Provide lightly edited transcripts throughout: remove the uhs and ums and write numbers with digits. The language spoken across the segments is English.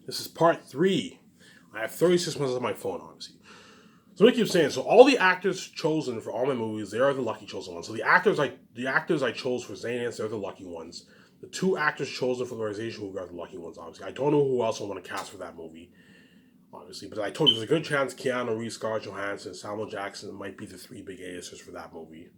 This is part 3. I have 36 minutes on my phone, obviously. So I keep saying, so all the actors chosen for all my movies, they are the lucky chosen ones. So the actors I chose for Xanax, they're the lucky ones. The 2 actors chosen for the organization movie are the lucky ones, obviously. I don't know who else I want to cast for that movie, obviously. But I told you there's a good chance Keanu Reeves, Scarlett Johansson, Samuel Jackson might be the 3 big A-listers for that movie.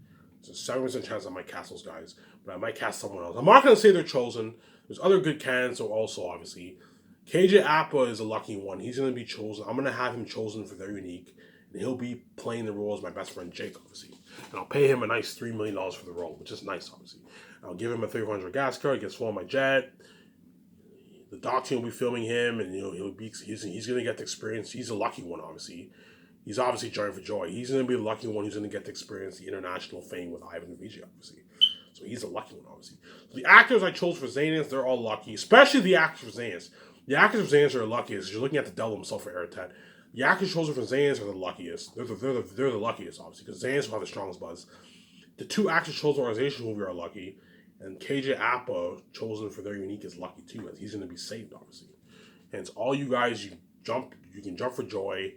There's a 7% chance I might cast those guys, but I might cast someone else. I'm not going to say they're chosen. There's other good candidates also, obviously. KJ Apa is a lucky one. He's going to be chosen. I'm going to have him chosen for Very Unique. And he'll be playing the role as my best friend Jake, obviously. And I'll pay him a nice $3 million for the role, which is nice, obviously. I'll give him a 300 gas card. He gets flown my jet. The doc team will be filming him, and he's going to get the experience. He's a lucky one, obviously. He's obviously joined for joy. He's going to be the lucky one who's going to get to experience the international fame with Ivan Vijay, obviously. So he's a lucky one, obviously. So the actors I chose for Xanax, they're all lucky, especially the actors for Xanax. The actors for Xanax are the luckiest. You're looking at the devil himself for Eric. The actors chosen for Xanax are the luckiest. They're the luckiest, obviously, because Xanax will have the strongest buzz. The 2 actors chosen for organization movie are lucky, and KJ Apa, chosen for Very Unique, is lucky too, as he's going to be saved, obviously. And it's all you guys, you can jump for joy,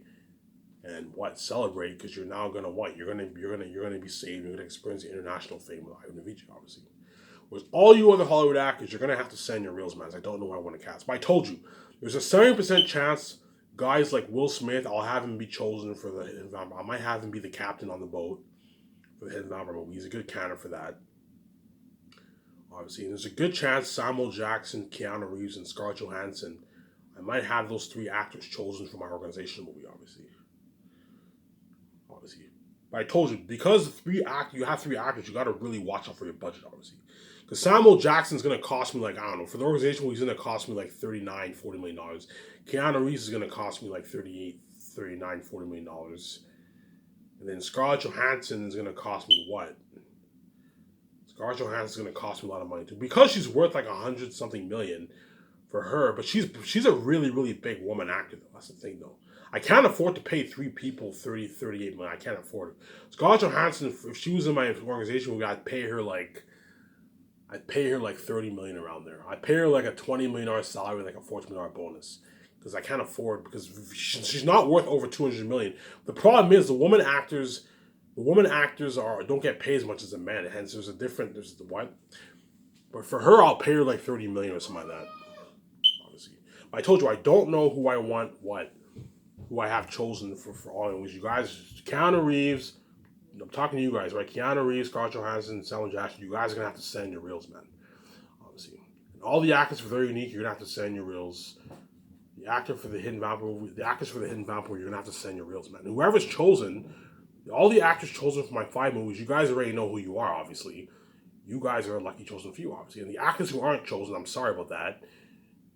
and celebrate, because you're now gonna you're gonna be saved. You're gonna experience the international fame with Ivan Vijay, obviously. Whereas all you other Hollywood actors, you're gonna have to send your reels, man. I don't know who I want to cast, but I told you there's a 70% chance guys like Will Smith, I'll have him be chosen for the Hidden Vampire. I might have him be the captain on the boat for the Hidden Vampire movie. He's a good candidate for that, obviously. And there's a good chance Samuel Jackson, Keanu Reeves, and Scarlett Johansson, I might have those 3 actors chosen for my organization movie, obviously. But I told you, because you have 3 actors, you got to really watch out for your budget, obviously. Because Samuel Jackson's going to cost me, like, I don't know, for the organization, he's going to cost me like $39-40 million. Keanu Reeves is going to cost me like $39-40 million. And then Scarlett Johansson is going to cost me what? Scarlett Johansson's going to cost me a lot of money too. Because she's worth like 100-something million for her, but she's a really, really big woman actor, though. That's the thing, though. I can't afford to pay 3 people $38 million. I can't afford it. Scarlett Johansson, if she was in my organization, I'd pay her like $30 million around there. I'd pay her like a $20 million salary, like a $14 million bonus, because I can't afford, because she's not worth over $200 million. The problem is the woman actors don't get paid as much as the men. Hence, there's the what. But for her, I'll pay her like $30 million or something like that. Obviously, but I told you I don't know who I want. Who I have chosen for all of these. You guys, Keanu Reeves, I'm talking to you guys, right? Keanu Reeves, Scarlett Johansson, Samuel Jackson, you guys are going to have to send your reels, man. Obviously. And all the actors for Very Unique, you're going to have to send your reels. The actor for the Hidden Vampire movie, the actors for the Hidden Vampire, you're going to have to send your reels, man. Whoever's chosen, all the actors chosen for my 5 movies, you guys already know who you are, obviously. You guys are a lucky chosen few, obviously. And the actors who aren't chosen, I'm sorry about that.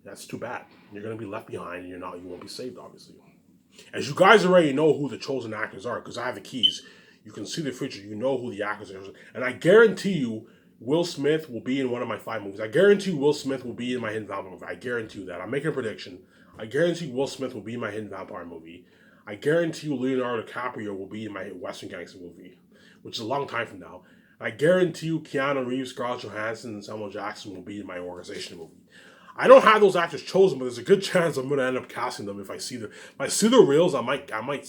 That's too bad. You're going to be left behind, and you won't be saved, obviously. As you guys already know who the chosen actors are, because I have the keys. You can see the future. You know who the actors are. And I guarantee you, Will Smith will be in one of my 5 movies. I guarantee Will Smith will be in my Hidden Vampire movie. I guarantee you that. I'm making a prediction. I guarantee Will Smith will be in my Hidden Vampire movie. I guarantee you Leonardo DiCaprio will be in my Western Gangster movie, which is a long time from now. I guarantee you Keanu Reeves, Scarlett Johansson, and Samuel Jackson will be in my organization movie. I don't have those actors chosen, but there's a good chance I'm going to end up casting them if I see the reels. I might tell my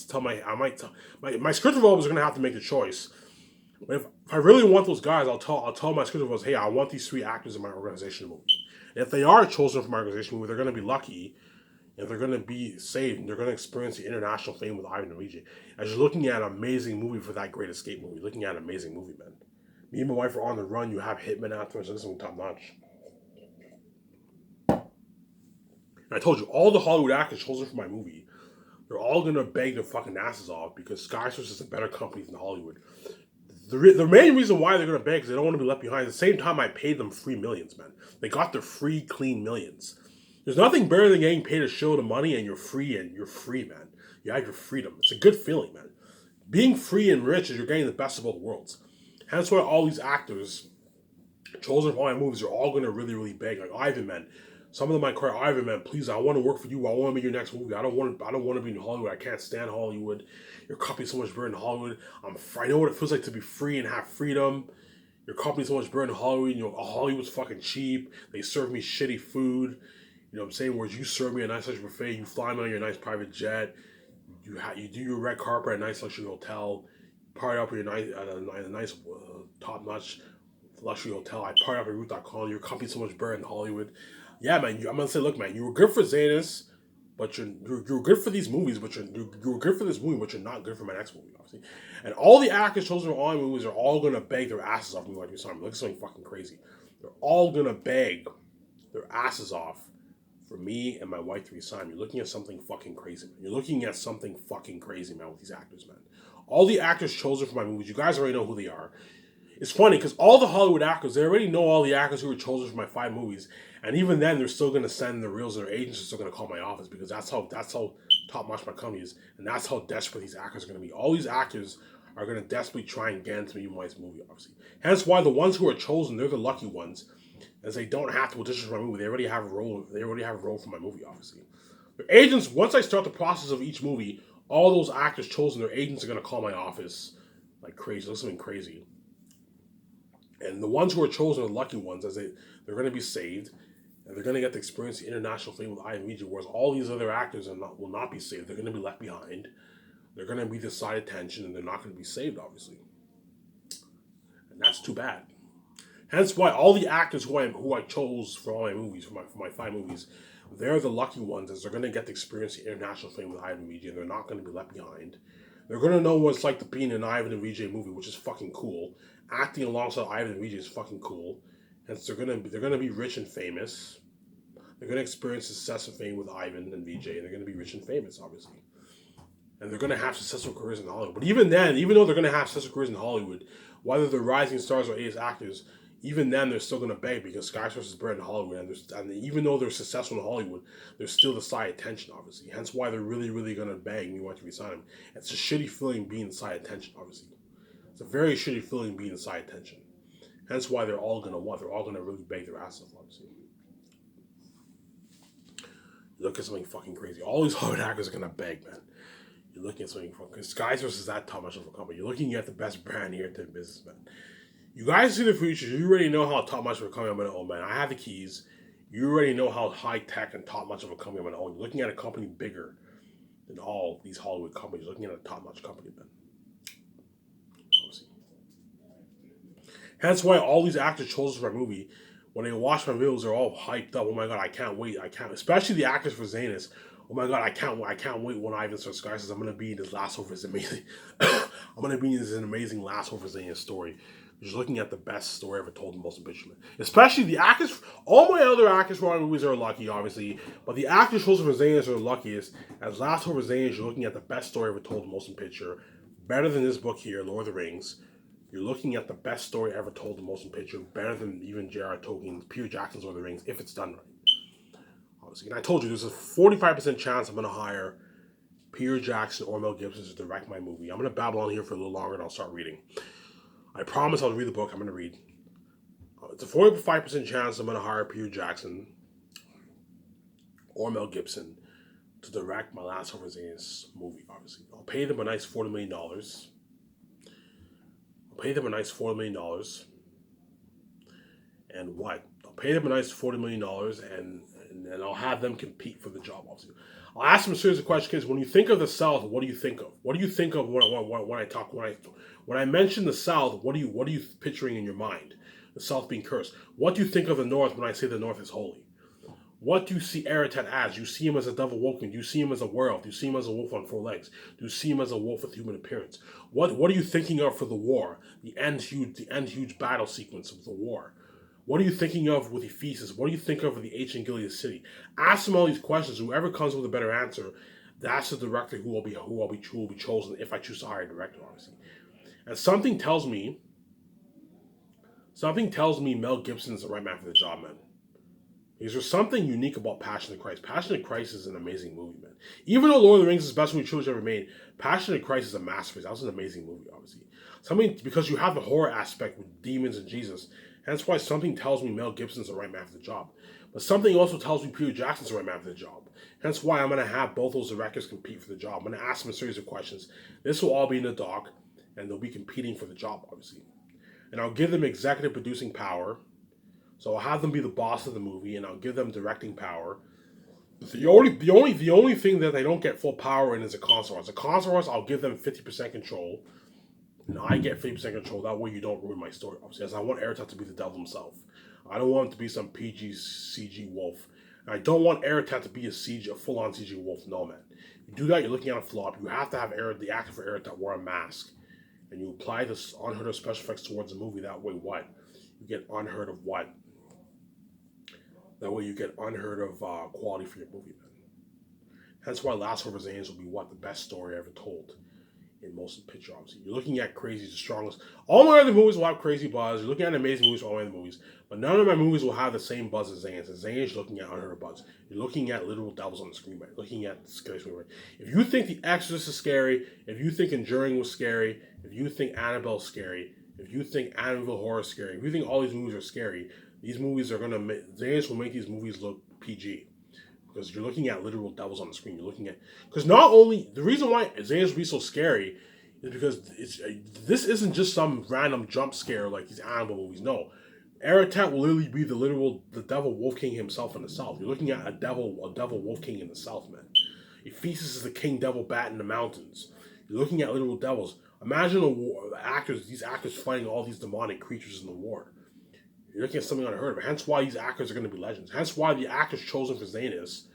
script developers are going to have to make a choice. But if I really want those guys, I'll tell my script developers, hey, I want these 3 actors in my organization movie. And if they are chosen for my organization movie, they're going to be lucky, and they're going to be saved, and they're going to experience the international fame with Ivan Vijay. As you're looking at an amazing movie for that Great Escape movie, looking at an amazing movie, man. Me and my wife are on the run. You have Hitman afterwards, and this is top notch. And I told you, all the Hollywood actors chosen for my movie, they're all going to beg their fucking asses off because Skysource is a better company than Hollywood. The main reason why they're going to beg is they don't want to be left behind. At the same time, I paid them free millions, man. They got their free, clean millions. There's nothing better than getting paid a shitload of money and you're free, man. You have your freedom. It's a good feeling, man. Being free and rich is you're getting the best of both worlds. Hence why all these actors chosen for my movies are all going to really, really beg. Like Ivan, man. Some of them might cry, Ivan, man, please, I want to work for you. I want to be your next movie. I don't want to be in Hollywood. I can't stand Hollywood. Your company's so much better in Hollywood. I know what it feels like to be free and have freedom. Your company's so much better in Hollywood. Hollywood's fucking cheap. They serve me shitty food. You know what I'm saying? Whereas you serve me a nice luxury buffet, you fly me on your nice private jet, you do your red carpet at a nice luxury hotel, party up with your nice at a nice top notch luxury hotel. I party up at Root.com. Your company's so much better in Hollywood. Yeah, man. I'm gonna say, look, man, you were good for Zanus, but you're good for these movies, but you're good for this movie, but you're not good for my next movie, obviously. And all the actors chosen for all my movies are all gonna beg their asses off me like you saw me. Look at something fucking crazy. They're all gonna beg their asses off for me and my wife to resign. You're looking at something fucking crazy, man. You're looking at something fucking crazy, man, with these actors, man. All the actors chosen for my movies, you guys already know who they are. It's funny because all the Hollywood actors, they already know all the actors who were chosen for my 5 movies, and even then, they're still gonna send the reels. Their agents are still gonna call my office because that's how top notch my company is, and that's how desperate these actors are gonna be. All these actors are gonna desperately try and get into me in my movie, obviously. Hence why the ones who are chosen, they're the lucky ones, as they don't have to audition for my movie. They already have a role. They already have a role for my movie, obviously. Their agents, once I start the process of each movie, all those actors chosen, their agents are gonna call my office like crazy. That's something crazy. And the ones who are chosen are the lucky ones, as they're going to be saved, and they're going to get to experience the international fame with IMDb, whereas all these other actors will not be saved. They're going to be left behind. They're going to be the side attention, and they're not going to be saved, obviously. And that's too bad. Hence why all the actors who I chose for all my movies, for my 5 movies, they're the lucky ones, as they're going to get to experience the international fame with IMDb, and they're not going to be left behind. They're going to know what it's like to be in an Ivan and VJ movie, which is fucking cool. Acting alongside Ivan and VJ is fucking cool. And so they're gonna be rich and famous. They're gonna experience success and fame with Ivan and VJ, and they're gonna be rich and famous, obviously. And they're gonna have successful careers in Hollywood. But even then, even though they're gonna have successful careers in Hollywood, whether they're rising stars or ace actors, even then they're still gonna beg because Skyscraper is bred in Hollywood, and even though they're successful in Hollywood, they're still the side attention, obviously. Hence why they're really, really gonna beg me want to resign them. It's a shitty feeling being the side attention, obviously. It's a very shitty feeling being the side attention. Hence why they're all gonna really beg their ass off, obviously. You look at something fucking crazy. All these Hollywood actors are gonna beg, man. You're looking at something fucking, because Skyscraper is that top much of a company. You're looking at the best brand here in business, man. You guys see the future. You already know how top much of a company I'm gonna own, man. I have the keys. You already know how high tech and top much of a company I'm gonna own. You're looking at a company bigger than all these Hollywood companies. You're looking at a top notch company, man. Hence why all these actors chosen for my movie, when they watch my videos, they're all hyped up. Oh my god, I can't wait! I can't. Especially the actors for Zanus. Oh my god, I can't wait when Ivan starts Sky says I'm gonna be in this last over. It's amazing. I'm gonna be in this amazing last over Zanus story. Just looking at the best story ever told in motion picture. Especially the actors. All my other actors for my movies are lucky, obviously, but the actors chosen for Zanus are the luckiest. As last over Zanus, you're looking at the best story ever told in motion picture. Better than this book here, Lord of the Rings. You're looking at the best story ever told in motion picture, better than even J.R.R. Tolkien's Peter Jackson's Lord of the Rings, if it's done right. Obviously, and I told you there's a 45% chance I'm going to hire Peter Jackson or Mel Gibson to direct my movie. I'm going to babble on here for a little longer and I'll start reading. I promise I'll read the book I'm going to read. It's a 45% chance I'm going to hire Peter Jackson or Mel Gibson to direct my Last of Us movie, obviously. I'll pay them a nice $40 million. Pay them a nice $40 million. And what? I'll pay them a nice $40 million and I'll have them compete for the job, obviously. I'll ask them a series of questions, because when you think of the South, what do you think of? What do you think of when I mention the South, what are you picturing in your mind? The South being cursed. What do you think of the North when I say the North is holy? What do you see Aratat as? Do you see him as a devil woken? Do you see him as a werewolf? Do you see him as a wolf on 4 legs? Do you see him as a wolf with human appearance? What are you thinking of for the war? The end huge battle sequence of the war. What are you thinking of with Ephesus? What do you think of with the ancient Gilead city? Ask them all these questions. Whoever comes with a better answer, that's the director who will be chosen if I choose to hire a director, obviously. And something tells me Mel Gibson is the right man for the job, man. Because there's something unique about Passion of Christ. Passion of Christ is an amazing movie, man. Even though Lord of the Rings is the best movie trilogy ever made, Passion of Christ is a masterpiece. That was an amazing movie, obviously. Something, because you have the horror aspect with demons and Jesus. Hence why something tells me Mel Gibson's the right man for the job. But something also tells me Peter Jackson's the right man for the job. Hence why I'm going to have both those directors compete for the job. I'm going to ask them a series of questions. This will all be in the doc, and they'll be competing for the job, obviously. And I'll give them executive producing power. So I'll have them be the boss of the movie, and I'll give them directing power. The only thing that they don't get full power in is a console horse. A console horse, I'll give them 50% control, and I get 50% control. That way, you don't ruin my story. Obviously, as I want Aertat to be the devil himself. I don't want him to be some PG CG wolf. And I don't want Aertat to be a full-on CG wolf. No, man. You do that, you're looking at a flop. You have to have the actor for Aertat wear a mask, and you apply this unheard of special effects towards the movie. That way, what? You get unheard of what? That way, you get unheard of quality for your movie, man. That's why Last of Us Aliens will be what? The best story ever told in motion picture, obviously. You're looking at Crazy's the strongest. All my other movies will have crazy buzz. You're looking at amazing movies for all my other movies. But none of my movies will have the same buzz as Zane's. And Zane's looking at unheard of buzz. You're looking at literal devils on the screen, right? Looking at scary screen, right? If you think The Exorcist is scary, if you think Enduring was scary, if you think Annabelle's scary, if you think Amityville Horror is scary, if you think all these movies are scary, these movies are gonna make Zane's will make these movies look PG. Because you're looking at literal devils on the screen. You're looking at because not only the reason why Xander's be so scary is because this isn't just some random jump scare like these animal movies. No, Aratat will literally be the devil wolf king himself in the south. You're looking at a devil wolf king in the south, man. Ephesus is the king devil bat in the mountains. You're looking at literal devils. Imagine these actors fighting all these demonic creatures in the war. You're looking at something unheard of. Hence why these actors are going to be legends. Hence why the actors chosen for Zanus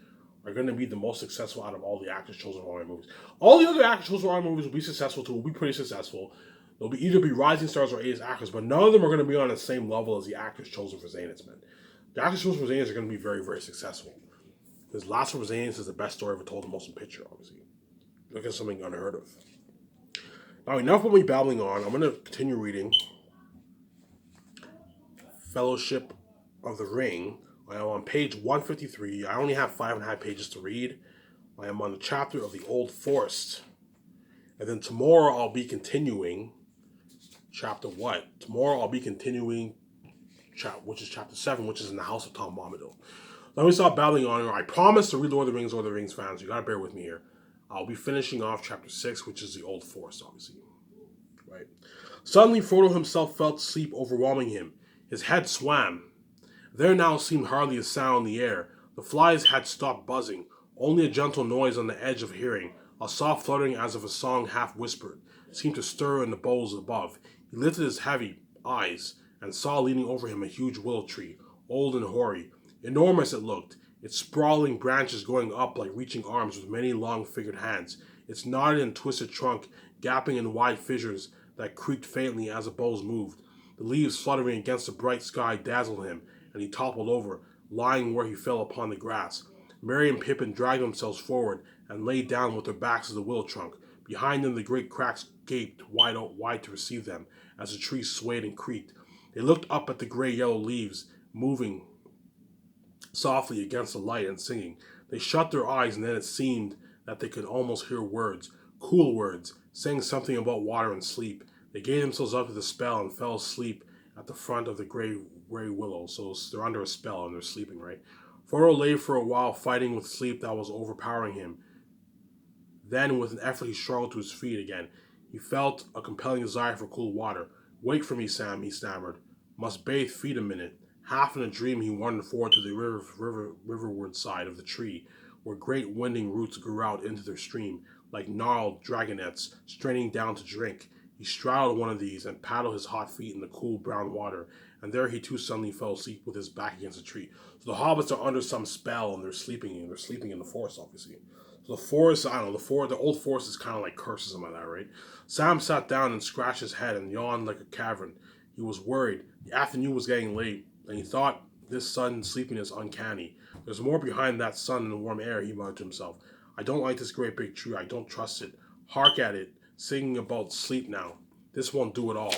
are going to be the most successful out of all the actors chosen for our movies. All the other actors chosen for our movies will be successful too. Will be pretty successful. They'll either be rising stars or A-list actors, but none of them are going to be on the same level as the actors chosen for Zanus, man. The actors chosen for Zanus are going to be very, very successful. Because Last of Us Zanus is the best story ever told in motion picture, obviously. Look at something unheard of. Now, enough of me babbling on. I'm going to continue reading Fellowship of the Ring. I am on page 153. I only have 5.5 pages to read. I am on the chapter of the Old Forest. And then tomorrow I'll be continuing chapter what? Tomorrow I'll be continuing which is chapter 7, which is in the House of Tom Bombadil. Let me stop babbling on here. I promise to read Lord of the Rings fans. You gotta bear with me here. I'll be finishing off chapter 6, which is the Old Forest, obviously. Right. Suddenly Frodo himself felt sleep overwhelming him. His head swam. There now seemed hardly a sound in the air. The flies had stopped buzzing. Only a gentle noise on the edge of hearing, a soft fluttering as of a song half whispered, seemed to stir in the boughs above. He lifted his heavy eyes and saw leaning over him a huge willow tree, old and hoary. Enormous it looked, its sprawling branches going up like reaching arms with many long-figured hands, its knotted and twisted trunk gapping in wide fissures that creaked faintly as the boughs moved. The leaves fluttering against the bright sky dazzled him, and he toppled over, lying where he fell upon the grass. Merry and Pippin dragged themselves forward and lay down with their backs to the willow trunk. Behind them the great cracks gaped wide to receive them, as the tree swayed and creaked. They looked up at the gray-yellow leaves, moving softly against the light and singing. They shut their eyes, and then it seemed that they could almost hear words, cool words, saying something about water and sleep. They gave themselves up to the spell and fell asleep at the front of the gray willow. So they're under a spell and they're sleeping, right? Frodo lay for a while fighting with sleep that was overpowering him. Then, with an effort, he struggled to his feet again. He felt a compelling desire for cool water. Wake for me, Sam, he stammered. Must bathe feet a minute. Half in a dream, he wandered forward to the riverward side of the tree, where great winding roots grew out into their stream, like gnarled dragonets, straining down to drink. He straddled one of these and paddled his hot feet in the cool brown water, and there he too suddenly fell asleep with his back against a tree. So the hobbits are under some spell, and they're sleeping in the forest, obviously. So the forest, I don't know, the old forest is kind of like curses, something like that, right? Sam sat down and scratched his head and yawned like a cavern. He was worried. The afternoon was getting late, and he thought this sudden sleepiness uncanny. There's more behind that sun and warm air, he muttered to himself. I don't like this great big tree. I don't trust it. Hark at it, singing about sleep now. This won't do at all.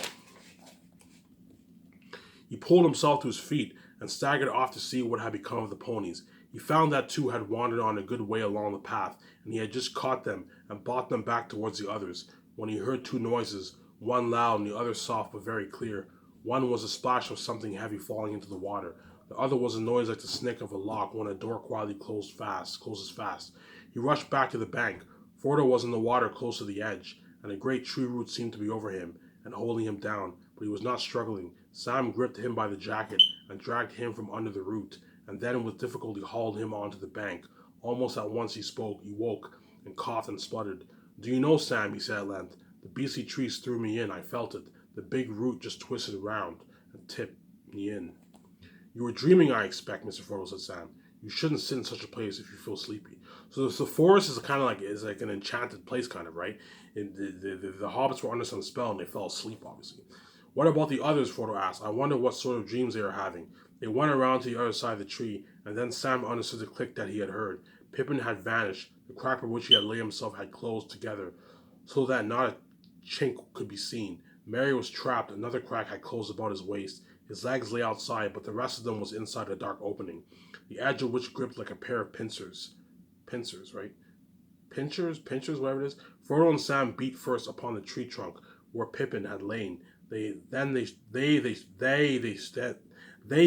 He pulled himself to his feet and staggered off to see what had become of the ponies. He found that two had wandered on a good way along the path, and he had just caught them and brought them back towards the others, when he heard two noises, one loud and the other soft but very clear. One was a splash of something heavy falling into the water. The other was a noise like the snick of a lock when a door quietly closes fast. He rushed back to the bank. Frodo was in the water close to the edge, and a great tree root seemed to be over him and holding him down, but he was not struggling. Sam gripped him by the jacket and dragged him from under the root, and then with difficulty hauled him onto the bank. Almost at once he spoke. He woke and coughed and spluttered. "Do you know, Sam," he said at length, "the beastly trees threw me in. I felt it. The big root just twisted round and tipped me in." "You were dreaming, I expect," Mr. Frodo said. "Sam, you shouldn't sit in such a place if you feel sleepy." So the forest is kind of like an enchanted place, kind of, right? And the hobbits were under some spell and they fell asleep, obviously. "What about the others?" Frodo asked. "I wonder what sort of dreams they are having." They went around to the other side of the tree, and then Sam understood the click that he had heard. Pippin had vanished. The crack by which he had laid himself had closed together, so that not a chink could be seen. Merry was trapped. Another crack had closed about his waist. His legs lay outside, but the rest of them was inside a dark opening, the edge of which gripped like a pair of pincers. Pincers, right? Pinchers, whatever it is. Frodo and Sam beat first upon the tree trunk where Pippin had lain. They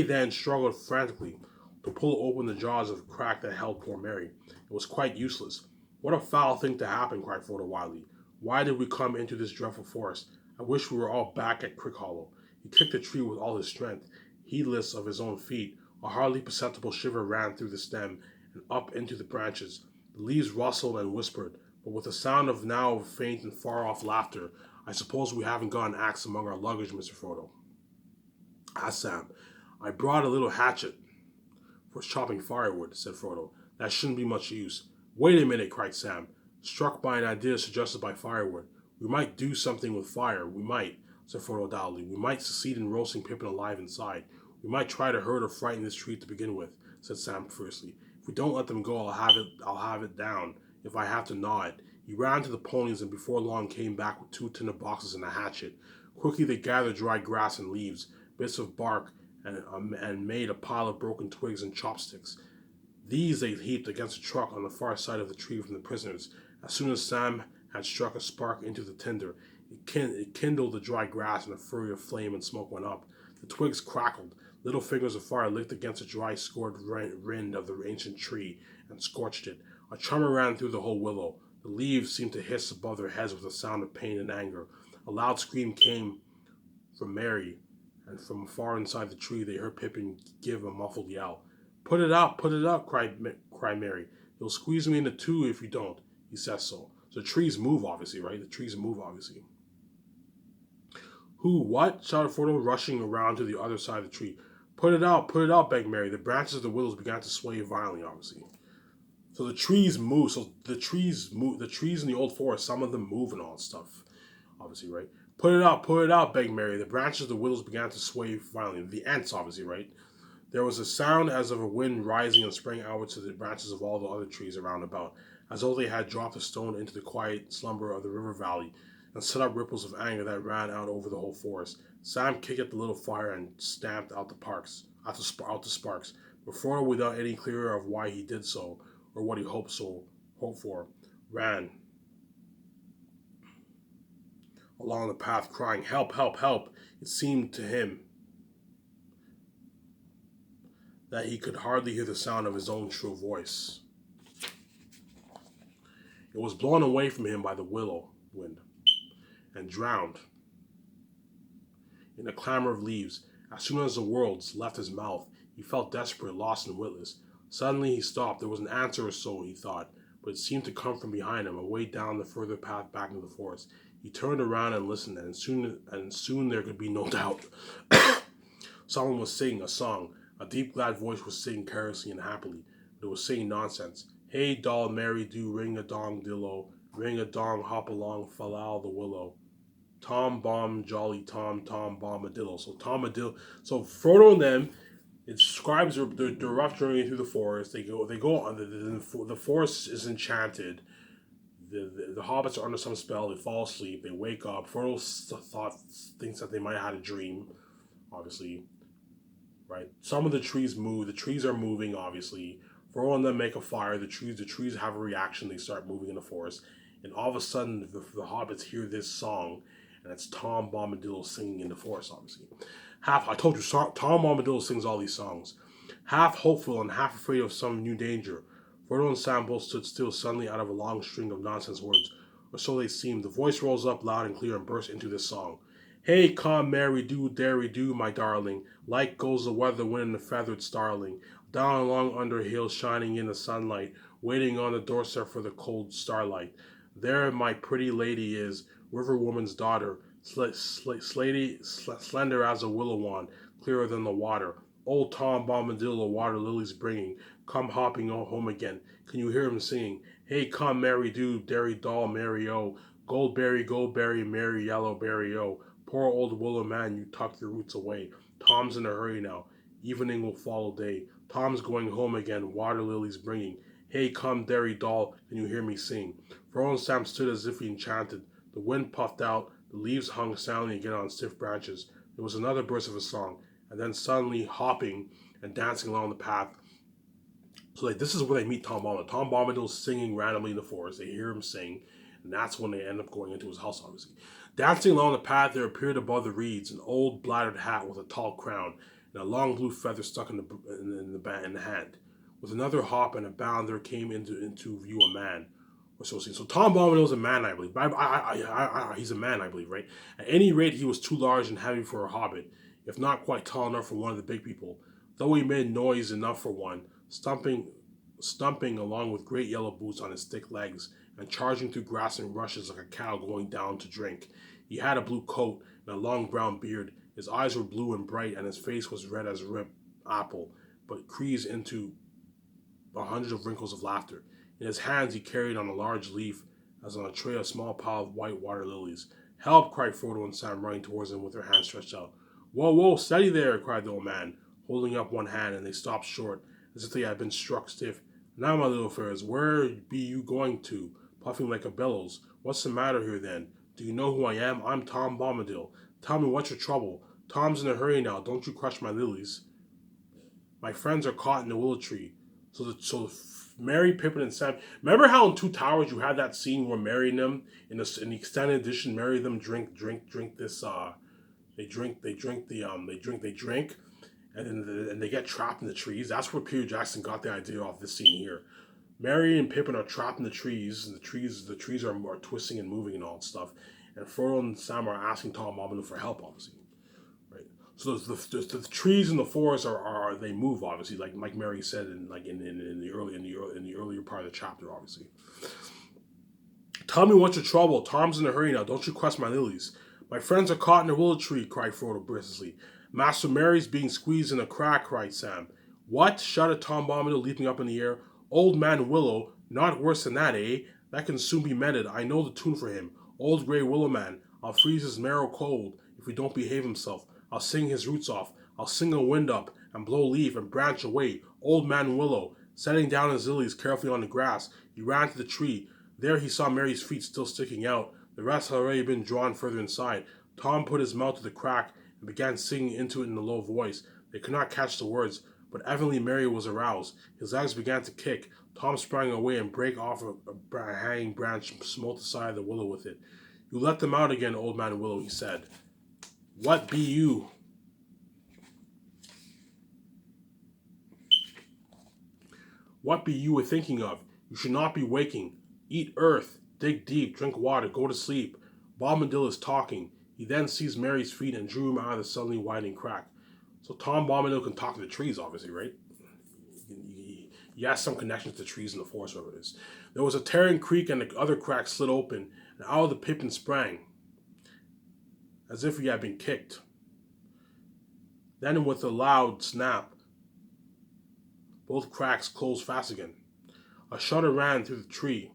then struggled frantically to pull open the jaws of the crack that held poor Merry. It was quite useless. "What a foul thing to happen!" cried Frodo wildly. "Why did we come into this dreadful forest? I wish we were all back at Crickhollow." He kicked the tree with all his strength, heedless of his own feet. A hardly perceptible shiver ran through the stem and up into the branches. The leaves rustled and whispered, but with a sound of now faint and far-off laughter. "I suppose we haven't got an axe among our luggage, Mr. Frodo?" asked Sam. "I brought a little hatchet for chopping firewood," said Frodo. "That shouldn't be much use." "Wait a minute," cried Sam, struck by an idea suggested by firewood. "We might do something with fire. We might," said Frodo doubtfully. "We might succeed in roasting Pippin alive inside. We might try to hurt or frighten this tree to begin with," said Sam fiercely. "If we don't let them go, I'll have it down if I have to gnaw it." He ran to the ponies and before long came back with 2 tinder boxes and a hatchet. Quickly they gathered dry grass and leaves, bits of bark, and made a pile of broken twigs and chopsticks. These they heaped against a truck on the far side of the tree from the prisoners. As soon as Sam had struck a spark into the tinder, it kindled the dry grass, and a flurry of flame and smoke went up. The twigs crackled. Little fingers of fire licked against the dry, scored rind of the ancient tree and scorched it. A tremor ran through the whole willow. The leaves seemed to hiss above their heads with a sound of pain and anger. A loud scream came from Merry, and from far inside the tree they heard Pippin give a muffled yell. Put it up, cried Merry. "You'll squeeze me into two if you don't." He says so. So the trees move, obviously, right? The trees move, obviously. "Who, what?" shouted Frodo, rushing around to the other side of the tree. Put it out, begged Merry. The branches of the willows began to sway violently, obviously. So the trees move. So the trees move. The trees in the old forest, some of them move and all that stuff, obviously, right? Put it out, begged Merry. The branches of the willows began to sway violently. The ants, obviously, right? There was a sound as of a wind rising and spraying outward to the branches of all the other trees around about, as though they had dropped a stone into the quiet slumber of the river valley, and set up ripples of anger that ran out over the whole forest. Sam kicked at the little fire and stamped out the sparks. But Frodo, without any clearer of why he did so, or what he hoped for, ran along the path, crying, "Help, help, help!" It seemed to him that he could hardly hear the sound of his own shrill voice. It was blown away from him by the willow wind, and drowned in the clamor of leaves. As soon as the words left his mouth, he felt desperate, lost, and witless. Suddenly he stopped. There was an answer or so, he thought, but it seemed to come from behind him, away down the further path back into the forest. He turned around and listened, and soon there could be no doubt. Someone was singing a song. A deep, glad voice was singing carelessly and happily, but it was singing nonsense. "Hey, doll, Mary, do ring-a-dong dillo, ring-a-dong, hop along, fall the willow. Tom bomb, jolly Tom, Tom bombadillo." So So Frodo and them, it describes their rough journey through the forest. They go on. The forest is enchanted. The hobbits are under some spell. They fall asleep. They wake up. Frodo thinks that they might have had a dream, obviously. Right? Some of the trees move. The trees are moving, obviously. Frodo and them make a fire. The trees have a reaction. They start moving in the forest. And all of a sudden, the hobbits hear this song. And it's Tom Bombadil singing in the forest, obviously. I told you, Tom Bombadil sings all these songs. Half hopeful and half afraid of some new danger, Frodo and Sam both stood still suddenly out of a long string of nonsense words, or so they seemed. The voice rose up loud and clear and burst into this song. "Hey, come, Mary, do, dairy, do, my darling. Like goes the weather, wind, and the feathered starling. Down along under hills shining in the sunlight, waiting on the doorstep for the cold starlight. There my pretty lady is, river woman's daughter, slender as a willow wand, clearer than the water. Old Tom Bombadil, the water lilies bringing, come hopping home again. Can you hear him singing? Hey, come, Mary do, dairy doll, Mary O. Goldberry, Mary Yellowberry O. Poor old willow man, you tuck your roots away. Tom's in a hurry now. Evening will follow day. Tom's going home again, water lilies bringing. Hey, come, dairy doll, can you hear me sing? Fro and Sam stood as if enchanted. The wind puffed out, the leaves hung soundly again on stiff branches. There was another burst of a song, and then suddenly hopping and dancing along the path. So like this is where they meet Tom Bombadil. Tom Bombadil's singing randomly in the forest. They hear him sing, and that's when they end up going into his house, obviously. Dancing along the path, there appeared above the reeds an old bladdered hat with a tall crown and a long blue feather stuck in the hand. With another hop and a bound, there came into view a man. Or so it seems. So Tom Bombadil is a man, I believe. He's a man, I believe, right? At any rate, he was too large and heavy for a hobbit, if not quite tall enough for one of the big people. Though he made noise enough for one, stumping along with great yellow boots on his thick legs, and charging through grass and rushes like a cow going down to drink. He had a blue coat and a long brown beard. His eyes were blue and bright, and his face was red as a ripe apple, but creased into 100 of wrinkles of laughter. In his hands he carried on a large leaf, as on a tray a small pile of white water lilies. Help! Cried Frodo and Sam, running towards him with their hands stretched out. Whoa, steady there! Cried the old man, holding up one hand, and they stopped short, as if they had been struck stiff. Now, my little fellows, where be you going to? Puffing like a bellows. What's the matter here, then? Do you know who I am? I'm Tom Bombadil. Tell me what's your trouble. Tom's in a hurry now. Don't you crush my lilies. My friends are caught in the willow tree. So Merry, Pippin, and Sam. Remember how in Two Towers you had that scene where Merry and them in the extended edition, Merry and them drink this. They drink, and they get trapped in the trees. That's where Peter Jackson got the idea off this scene here. Merry and Pippin are trapped in the trees, and the trees are twisting and moving and all that stuff. And Frodo and Sam are asking Tom Bombadil for help, obviously. Right. So the trees in the forest are they move, obviously, like Merry said in the earlier part of the chapter, obviously. Tell me what's your trouble. Tom's in a hurry now. Don't you quest my lilies. My friends are caught in a willow tree, cried Frodo briskly. Master Merry's being squeezed in a crack, cried Sam. What? Shouted Tom Bombadil, leaping up in the air. Old Man Willow, not worse than that, eh? That can soon be mended. I know the tune for him. Old Grey Willow Man. I'll freeze his marrow cold if he don't behave himself. I'll sing his roots off. I'll sing a wind up and blow leaf and branch away. Old Man Willow, setting down his lilies carefully on the grass, he ran to the tree. There he saw Merry's feet still sticking out. The rest had already been drawn further inside. Tom put his mouth to the crack and began singing into it in a low voice. They could not catch the words, but evidently Merry was aroused. His legs began to kick. Tom sprang away and brake off a hanging branch and smote the side of the willow with it. You let them out again, Old Man Willow, he said. What be you? What be you a-thinking of? You should not be waking. Eat earth, dig deep, drink water, go to sleep. Bombadil is talking. He then seized Merry's feet and drew him out of the suddenly widening crack. So Tom Bombadil can talk to the trees, obviously, right? He has some connections to trees in the forest, whatever it is. There was a tearing creak and the other crack slid open, and out of the Pippin sprang, as if he had been kicked. Then with a loud snap, both cracks closed fast again. A shudder ran through the tree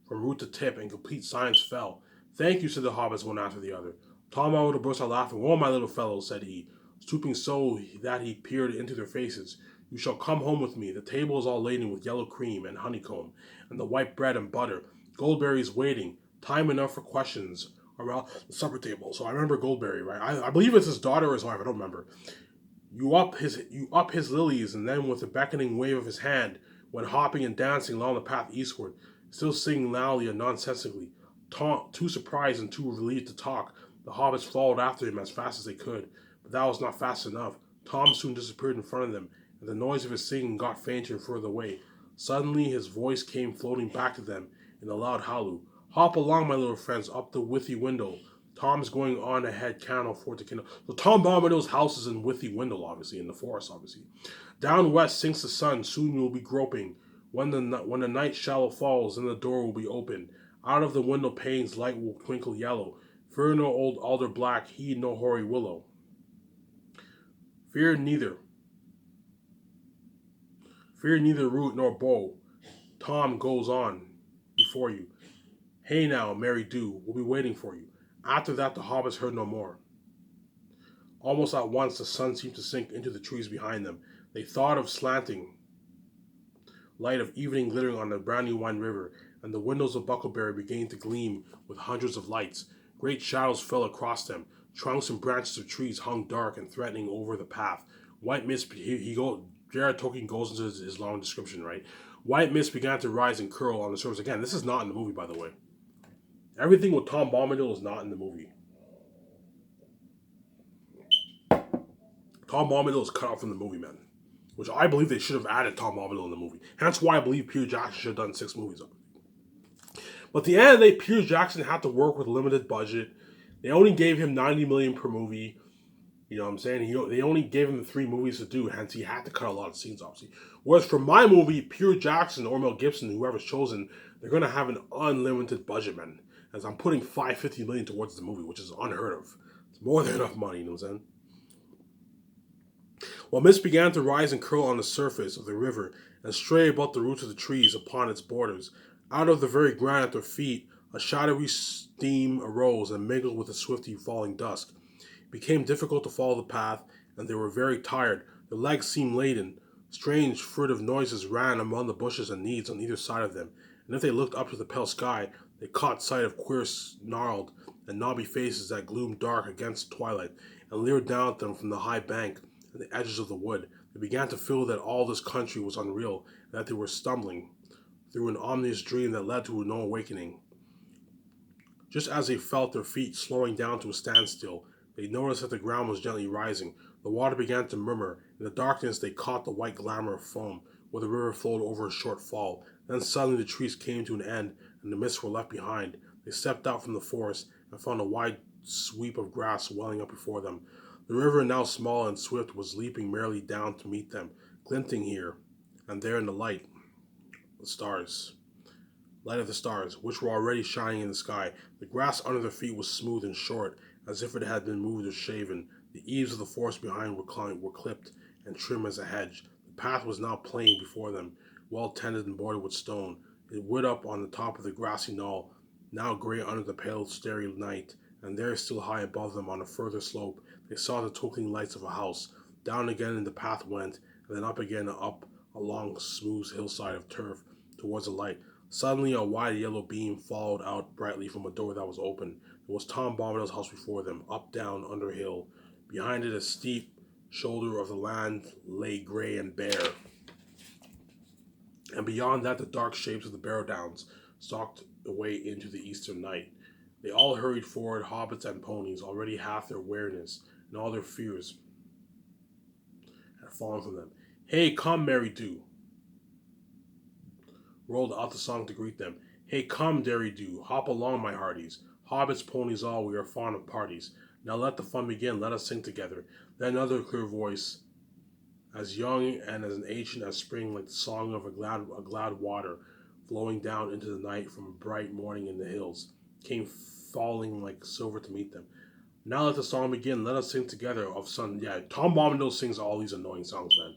from root to tip, and complete silence fell. Thank you, said the hobbits one after the other. Tom Bombadil burst out laughing. Oh, my little fellows, said he, stooping so that he peered into their faces. You shall come home with me. The table is all laden with yellow cream and honeycomb, and the white bread and butter. Goldberry's waiting. Time enough for questions around the supper table. So I remember Goldberry, right? I believe it's his daughter or his wife. I don't remember. You up his lilies, and then with a beckoning wave of his hand, went hopping and dancing along the path eastward, still singing loudly and nonsensically. Too surprised and too relieved to talk, the hobbits followed after him as fast as they could, but that was not fast enough. Tom soon disappeared in front of them, and the noise of his singing got fainter and further away. Suddenly his voice came floating back to them in a loud halloo. Hop along, my little friends, up the Withy Window. Tom's going on ahead, can't afford to kindle. So Tom Bombadil's house is in Withy Window, obviously, in the forest, obviously. Down west sinks the sun, soon you'll be groping When the night shadow falls, then the door will be open. Out of the window panes light will twinkle yellow. Fear no old alder black, heed no hoary willow. Fear neither. Fear neither root nor bow. Tom goes on before you. Hey now, Mary Dew, we'll be waiting for you. After that, the hobbits heard no more. Almost at once, the sun seemed to sink into the trees behind them. They thought of slanting light of evening glittering on the Brandywine River, and the windows of Bucklebury began to gleam with hundreds of lights. Great shadows fell across them. Trunks and branches of trees hung dark and threatening over the path. White mist. Jared Tolkien goes into his long description, right? White mist began to rise and curl on the surface. Again, this is not in the movie, by the way. Everything with Tom Bombadil is not in the movie. Tom Bombadil is cut out from the movie, man. Which I believe they should have added Tom Bombadil in the movie. Hence why I believe Peter Jackson should have done 6 movies of it. But at the end of the day, Peter Jackson had to work with limited budget. They only gave him $90 million per movie. You know what I'm saying? They only gave him 3 movies to do, hence he had to cut a lot of scenes, obviously. Whereas for my movie, Peter Jackson or Mel Gibson, whoever's chosen, they're going to have an unlimited budget, man. As I'm putting $550 million towards the movie, which is unheard of. It's more than enough money, you know what I'm saying? While mist began to rise and curl on the surface of the river and stray about the roots of the trees upon its borders, out of the very ground at their feet, a shadowy steam arose and mingled with the swiftly falling dusk. It became difficult to follow the path, and they were very tired. Their legs seemed laden. Strange, furtive noises ran among the bushes and needs on either side of them, and if they looked up to the pale sky, they caught sight of queer, snarled, and knobby faces that gloomed dark against twilight, and leered down at them from the high bank and the edges of the wood. They began to feel that all this country was unreal, and that they were stumbling through an ominous dream that led to no awakening. Just as they felt their feet slowing down to a standstill, they noticed that the ground was gently rising. The water began to murmur. In the darkness, they caught the white glamour of foam, where the river flowed over a short fall. Then suddenly the trees came to an end, and the mists were left behind. They stepped out from the forest and found a wide sweep of grass welling up before them. The river, now small and swift, was leaping merrily down to meet them, glinting here and there in the light of the stars, which were already shining in the sky. The grass under their feet was smooth and short, as if it had been moved or shaven. The eaves of the forest behind were clipped and trim as a hedge. The path was now plain before them, well tended and bordered with stone. It would up on the top of the grassy knoll, now gray under the pale starry night, and there, still high above them on a further slope, they saw the twinkling lights of a house. Down again the path went, and then up again up a long smooth hillside of turf towards the light. Suddenly a wide yellow beam followed out brightly from a door that was open. It was Tom Bombadil's house before them, up, down, under hill. Behind it a steep shoulder of the land lay grey and bare. And beyond that the dark shapes of the Barrow Downs stalked away into the eastern night. They all hurried forward, hobbits and ponies, already half their wariness and all their fears had fallen from them. Hey, come, Mary Dew, rolled out the song to greet them. Hey, come, Derry Dew, hop along, my hearties. Hobbits, ponies all, we are fond of parties. Now let the fun begin, let us sing together. Then another clear voice, as young and as ancient as spring, like the song of a glad water, flowing down into the night from a bright morning in the hills, came falling like silver to meet them. Now let the song begin, let us sing together of sun. Yeah, Tom Bombadil sings all these annoying songs, man.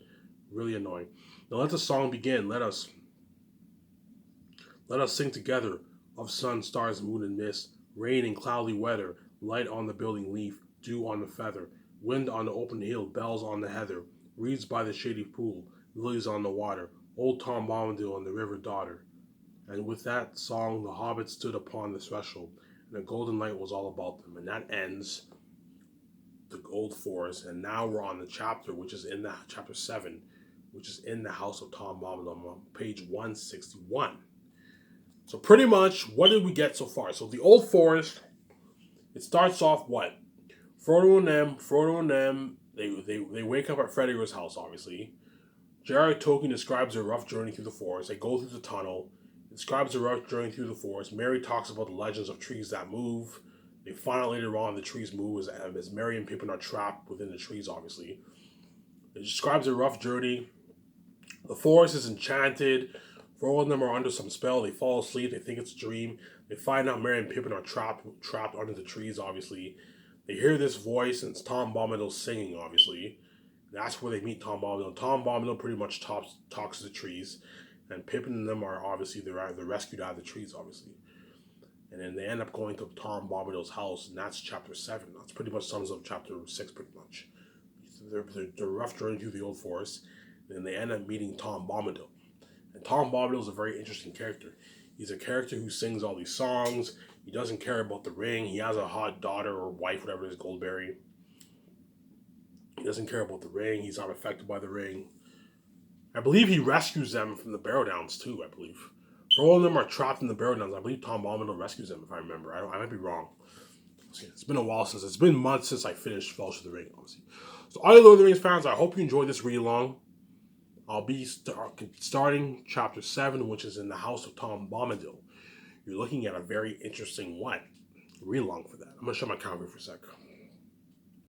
Really annoying. Now let the song begin, let us sing together of sun, stars, moon, and mist, rain and cloudy weather, light on the building leaf, dew on the feather, wind on the open hill, bells on the heather, reeds by the shady pool, lilies on the water, old Tom Bombadil and the river daughter. And with that song, the hobbits stood upon the threshold, and a golden light was all about them. And that ends the Old Forest. And now we're on the chapter, which is in the chapter 7, which is in the House of Tom Bombadil, on page 161. So pretty much, what did we get so far? So the Old Forest, it starts off what? Frodo and them, they wake up at Frederick's house, obviously. J.R.R. Tolkien describes their rough journey through the forest. They go through the tunnel. It describes the rough journey through the forest. Merry talks about the legends of trees that move. They find out later on the trees move as Merry and Pippin are trapped within the trees, obviously. It describes a rough journey. The forest is enchanted. All of them are under some spell. They fall asleep. They think it's a dream. They find out Merry and Pippin are trapped under the trees. Obviously, they hear this voice, and it's Tom Bombadil singing. Obviously, that's where they meet Tom Bombadil. Tom Bombadil pretty much talks to the trees, and Pippin and them are obviously they're rescued out of the trees. Obviously, and then they end up going to Tom Bombadil's house, and that's chapter 7. That's pretty much sums up chapter 6. Pretty much, they're rough journey through the old forest, and then they end up meeting Tom Bombadil. And Tom Bombadil is a very interesting character. He's a character who sings all these songs. He doesn't care about the ring. He has a hot daughter or wife, whatever it is, Goldberry. He doesn't care about the ring. He's not affected by the ring. I believe he rescues them from the Barrow Downs too, I believe. All of them are trapped in the Barrow Downs. I believe Tom Bombadil rescues them, if I remember. I might be wrong. It's been a while it's been months since I finished Fellowship of the Ring, obviously. So all you Lord of the Rings fans, I hope you enjoyed this read along. I'll be starting chapter 7, which is in the house of Tom Bombadil. You're looking at a very interesting read along for that. I'm going to show my calendar for a sec.